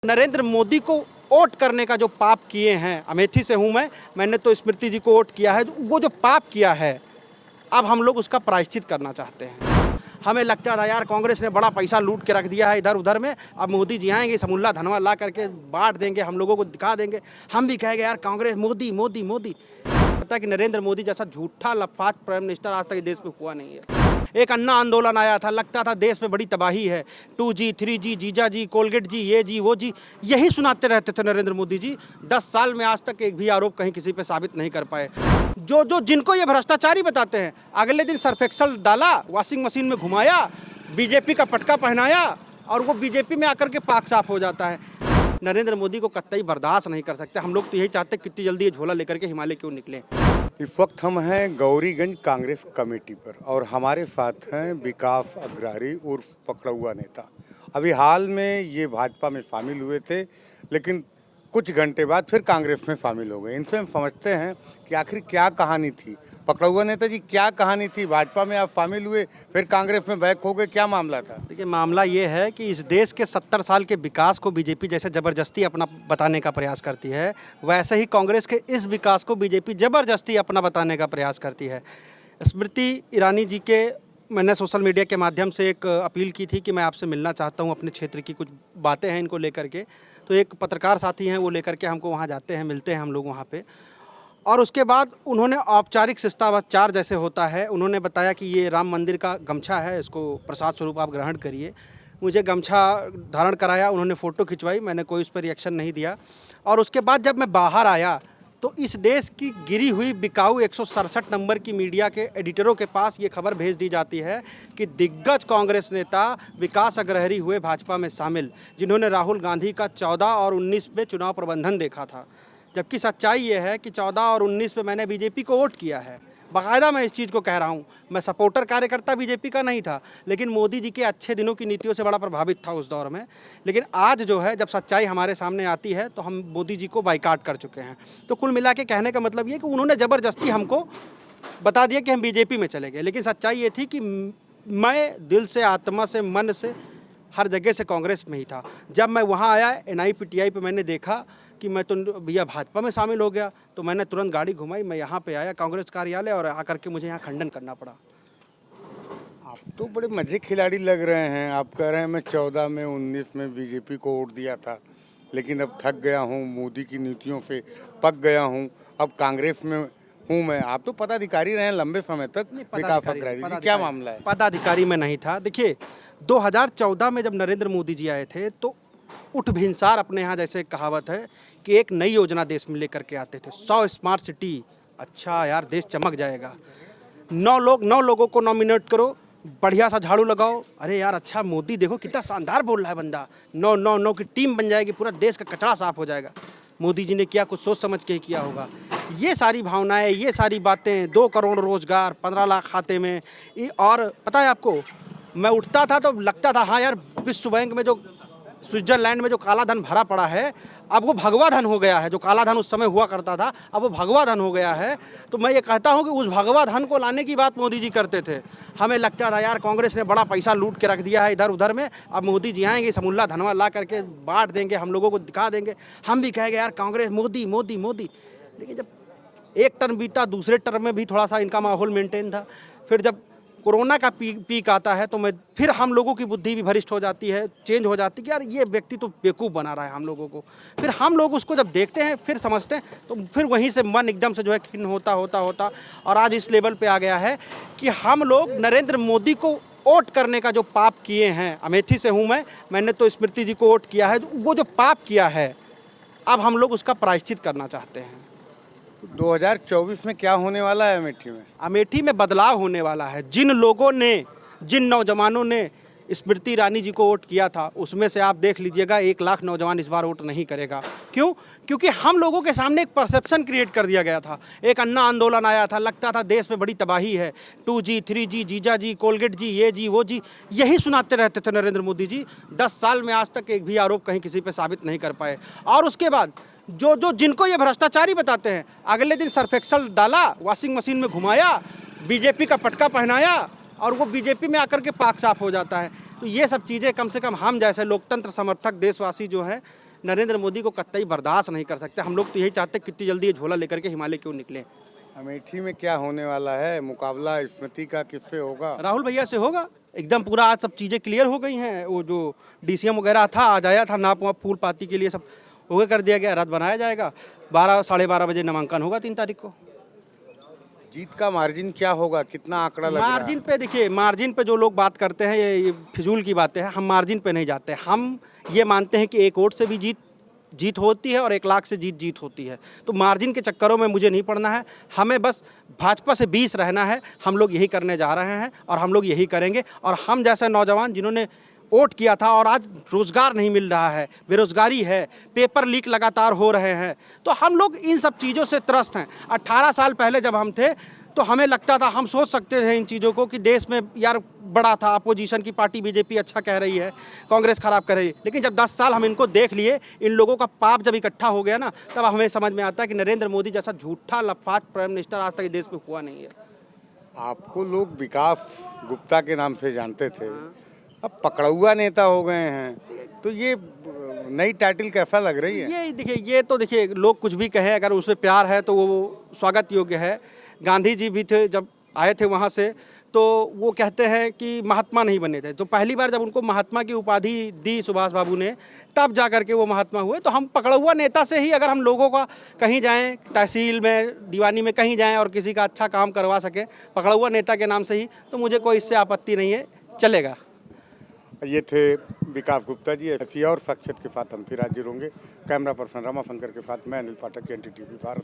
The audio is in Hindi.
नरेंद्र मोदी को वोट करने का जो पाप किए हैं, अमेठी से हूँ मैंने तो स्मृति जी को वोट किया है। वो जो पाप किया है अब हम लोग उसका प्रायश्चित करना चाहते हैं। हमें लगता था यार कांग्रेस ने बड़ा पैसा लूट के रख दिया है इधर उधर में, अब मोदी जी आएंगे समूला धनवा ला करके बांट देंगे, हम लोगों को दिखा देंगे, हम भी कहेंगे यार कांग्रेस मोदी मोदी मोदी। पता है कि नरेंद्र मोदी जैसा झूठा लफात प्राइम मिनिस्टर आज तक देश में हुआ नहीं है। एक अन्ना आंदोलन आया था, लगता था देश में बड़ी तबाही है, 2G 3G जीजा जी कोलगेट जी ये जी वो जी यही सुनाते रहते थे नरेंद्र मोदी जी। 10 साल में आज तक एक भी आरोप कहीं किसी पे साबित नहीं कर पाए। जिनको ये भ्रष्टाचारी बताते हैं, अगले दिन सर्फ एक्सल डाला, वॉशिंग मशीन में घुमाया, बीजेपी का पटका पहनाया और वो बीजेपी में आकर के पाक साफ हो जाता है। नरेंद्र मोदी को कतई बर्दाश्त नहीं कर सकते। हम लोग तो यही चाहते हैं कितनी जल्दी ये झोला लेकर के हिमालय क्यों निकले। इस वक्त हम हैं गौरीगंज कांग्रेस कमेटी पर और हमारे साथ हैं विकास अग्रहरी उर्फ पकड़ा नेता। अभी हाल में ये भाजपा में शामिल हुए थे, लेकिन कुछ घंटे बाद फिर कांग्रेस में शामिल हो गए। इनसे हम समझते हैं कि आखिर क्या कहानी थी। पकड़ा हुआ नेता जी, क्या कहानी थी? भाजपा में आप शामिल हुए, फिर कांग्रेस में बैक हो गए, क्या मामला था? देखिए, मामला ये है कि इस देश के 70 साल के विकास को बीजेपी जैसे ज़बरदस्ती अपना बताने का प्रयास करती है, वैसे ही कांग्रेस के इस विकास को बीजेपी ज़बरदस्ती अपना बताने का प्रयास करती है। स्मृति ईरानी जी के मैंने सोशल मीडिया के माध्यम से एक अपील की थी कि मैं आपसे मिलना चाहता हूँ, अपने क्षेत्र की कुछ बातें हैं इनको लेकर के। तो एक पत्रकार साथी हैं, वो लेकर के हमको वहाँ जाते हैं, मिलते हैं हम लोग वहाँ पे। और उसके बाद उन्होंने औपचारिक शिष्टाचार जैसे होता है, उन्होंने बताया कि ये राम मंदिर का गमछा है, इसको प्रसाद स्वरूप आप ग्रहण करिए। मुझे गमछा धारण कराया, उन्होंने फ़ोटो खिंचवाई, मैंने कोई उस पर रिएक्शन नहीं दिया। और उसके बाद जब मैं बाहर आया तो इस देश की गिरी हुई बिकाऊ 167 नंबर की मीडिया के एडिटरों के पास ये खबर भेज दी जाती है कि दिग्गज कांग्रेस नेता विकास अग्रहरी हुए भाजपा में शामिल, जिन्होंने राहुल गांधी का 14 और 19 में चुनाव प्रबंधन देखा था। जबकि सच्चाई ये है कि 14 और 19 में मैंने बीजेपी को वोट किया है। बाकायदा मैं इस चीज़ को कह रहा हूँ, मैं सपोर्टर कार्यकर्ता बीजेपी का नहीं था, लेकिन मोदी जी के अच्छे दिनों की नीतियों से बड़ा प्रभावित था उस दौर में। लेकिन आज जो है, जब सच्चाई हमारे सामने आती है तो हम मोदी जी को बाइकाट कर चुके हैं। तो कुल मिला के कहने का मतलब ये कि उन्होंने ज़बरदस्ती हमको बता दिया कि हम बीजेपी में चले गए, लेकिन सच्चाई ये थी कि मैं दिल से, आत्मा से, मन से, हर जगह से कांग्रेस में ही था। जब मैं वहाँ आया NIPTI पे मैंने देखा कि मैं तो भैया भाजपा में शामिल हो गया, तो मैंने तुरंत गाड़ी घुमाई, मैं यहाँ पे आया कांग्रेस कार्यालय और आकर के मुझे यहाँ खंडन करना पड़ा। आप तो बड़े मजे खिलाड़ी लग रहे हैं। आप कह रहे हैं मैं 14 में 19 में बीजेपी को वोट दिया था, लेकिन अब थक गया हूँ, मोदी की नीतियों से पक गया हूँ, अब कांग्रेस में हूँ मैं। आप तो पदाधिकारी रहे हैं लंबे समय तक। विकास अग्रहरी जी, क्या मामला है? पदाधिकारी में नहीं था। देखिए, 2014 में जब नरेंद्र मोदी जी आए थे तो उठ भिनसार, अपने यहाँ जैसे कहावत है कि एक नई योजना देश में लेकर के आते थे, 100 स्मार्ट सिटी। अच्छा यार, देश चमक जाएगा। 9 लोगों को नॉमिनेट करो, बढ़िया सा झाड़ू लगाओ। अरे यार अच्छा, मोदी देखो कितना शानदार बोल रहा है बंदा, 9 की टीम बन जाएगी, पूरा देश का कचरा साफ हो जाएगा। मोदी जी ने क्या कुछ सोच समझ के ही किया होगा। ये सारी भावनाएं, ये सारी बातें, 2 करोड़ रोजगार, 15 लाख खाते में। और पता है आपको, मैं उठता था तो लगता था हाँ यार, विश्व बैंक में जो, स्विट्जरलैंड में जो काला धन भरा पड़ा है, अब वो भगवा धन हो गया है। जो काला धन उस समय हुआ करता था, अब वो भगवा धन हो गया है। तो मैं ये कहता हूँ कि उस भगवा धन को लाने की बात मोदी जी करते थे। हमें लगता था यार कांग्रेस ने बड़ा पैसा लूट के रख दिया है इधर उधर में, अब मोदी जी आएंगे समूला धनवा ला करके बांट देंगे, हम लोगों को दिखा देंगे, हम भी कहेंगे यार कांग्रेस मोदी मोदी मोदी। लेकिन जब एक टर्म बीता, दूसरे टर्म में भी थोड़ा सा इनका माहौल मेंटेन था। फिर जब कोरोना का पीक आता है तो फिर हम लोगों की बुद्धि भी भ्रष्ट हो जाती है, चेंज हो जाती है कि यार ये व्यक्ति तो बेवकूफ़ बना रहा है हम लोगों को। फिर हम लोग उसको जब देखते हैं, फिर समझते हैं, तो फिर वहीं से मन एकदम से जो है खिन्न होता और आज इस लेवल पे आ गया है कि हम लोग नरेंद्र मोदी को वोट करने का जो पाप किए हैं, अमेठी से हूँ मैंने तो स्मृति जी को वोट किया है, वो जो पाप किया है अब हम लोग उसका प्रायश्चित करना चाहते हैं। 2024 में क्या होने वाला है अमेठी में? अमेठी में बदलाव होने वाला है। जिन लोगों ने, जिन नौजवानों ने स्मृति ईरानी जी को वोट किया था, उसमें से आप देख लीजिएगा 1 लाख नौजवान इस बार वोट नहीं करेगा। क्यों? क्योंकि हम लोगों के सामने एक परसेप्शन क्रिएट कर दिया गया था। एक अन्ना आंदोलन आया था, लगता था देश में बड़ी तबाही है, 2G 3G जीजा जी कोलगेट जी ये जी वो जी यही सुनाते रहते थे नरेंद्र मोदी जी। 10 साल में आज तक एक भी आरोप कहीं किसी पे साबित नहीं कर पाए। और उसके बाद जिनको ये भ्रष्टाचारी बताते हैं, अगले दिन सर्फ एक्सल डाला, वॉशिंग मशीन में घुमाया, बीजेपी का पटका पहनाया और वो बीजेपी में आकर के पाक साफ हो जाता है। तो ये सब चीज़ें कम से कम हम जैसे लोकतंत्र समर्थक देशवासी जो हैं नरेंद्र मोदी को कतई बर्दाश्त नहीं कर सकते। हम लोग तो यही चाहते हैं कितनी जल्दी ये झोला लेकर के हिमालय क्यों निकले। अमेठी में क्या होने वाला है? मुकाबला स्मृति का किससे होगा? राहुल भैया से होगा एकदम पूरा। आज सब चीज़ें क्लियर हो गई हैं। वो जो डीसीएम वगैरह था आज आया था, नाप वाप फूल पाती के लिए सब ओके कर दिया गया। रथ बनाया जाएगा, 12 साढ़े 12 बजे नामांकन होगा 3 तारीख को। जीत का मार्जिन क्या होगा? कितना आंकड़ा लग रहा है? मार्जिन पे देखिए, मार्जिन पे जो लोग बात करते हैं ये फिजूल की बातें हैं। हम मार्जिन पे नहीं जाते। हम ये मानते हैं कि 1 वोट से भी जीत होती है और 1 लाख से जीत होती है। तो मार्जिन के चक्करों में मुझे नहीं पड़ना है। हमें बस भाजपा से 20 रहना है। हम लोग यही करने जा रहे हैं और हम लोग यही करेंगे। और हम जैसे नौजवान जिन्होंने वोट किया था और आज रोज़गार नहीं मिल रहा है, बेरोज़गारी है, पेपर लीक लगातार हो रहे हैं, तो हम लोग इन सब चीज़ों से त्रस्त हैं। 18 साल पहले जब हम थे तो हमें लगता था, हम सोच सकते थे इन चीज़ों को कि देश में यार बड़ा था, अपोजिशन की पार्टी बीजेपी अच्छा कह रही है, कांग्रेस खराब कर रही है। लेकिन जब 10 साल हम इनको देख लिए, इन लोगों का पाप जब इकट्ठा हो गया ना, तब हमें समझ में आता है कि नरेंद्र मोदी जैसा झूठा लफाज प्राइम मिनिस्टर आज तक देश में हुआ नहीं है। आपको लोग विकास गुप्ता के नाम से जानते थे, अब पकड़ुआ नेता हो गए हैं, तो ये नई टाइटल कैसा लग रही है? ये तो देखिए, लोग कुछ भी कहें, अगर उसमें प्यार है तो वो स्वागत योग्य है। गांधी जी भी थे, जब आए थे वहाँ से, तो वो कहते हैं कि महात्मा नहीं बने थे। तो पहली बार जब उनको महात्मा की उपाधि दी सुभाष बाबू ने, तब जा कर के वो महात्मा हुए। तो हम पकड़ुआ नेता से ही अगर हम लोगों का कहीं जाएं, तहसील में, दीवानी में कहीं जाएं और किसी का अच्छा काम करवा सकें पकड़ुआ नेता के नाम से ही, तो मुझे कोई इससे आपत्ति नहीं है, चलेगा। ये थे विकास गुप्ता जी। ऐसी और शख्सियत के साथ हम फिर हाजिर होंगे। कैमरा पर्सन रमा शंकर के साथ मैं अनिल पाठक, NDTV भारत।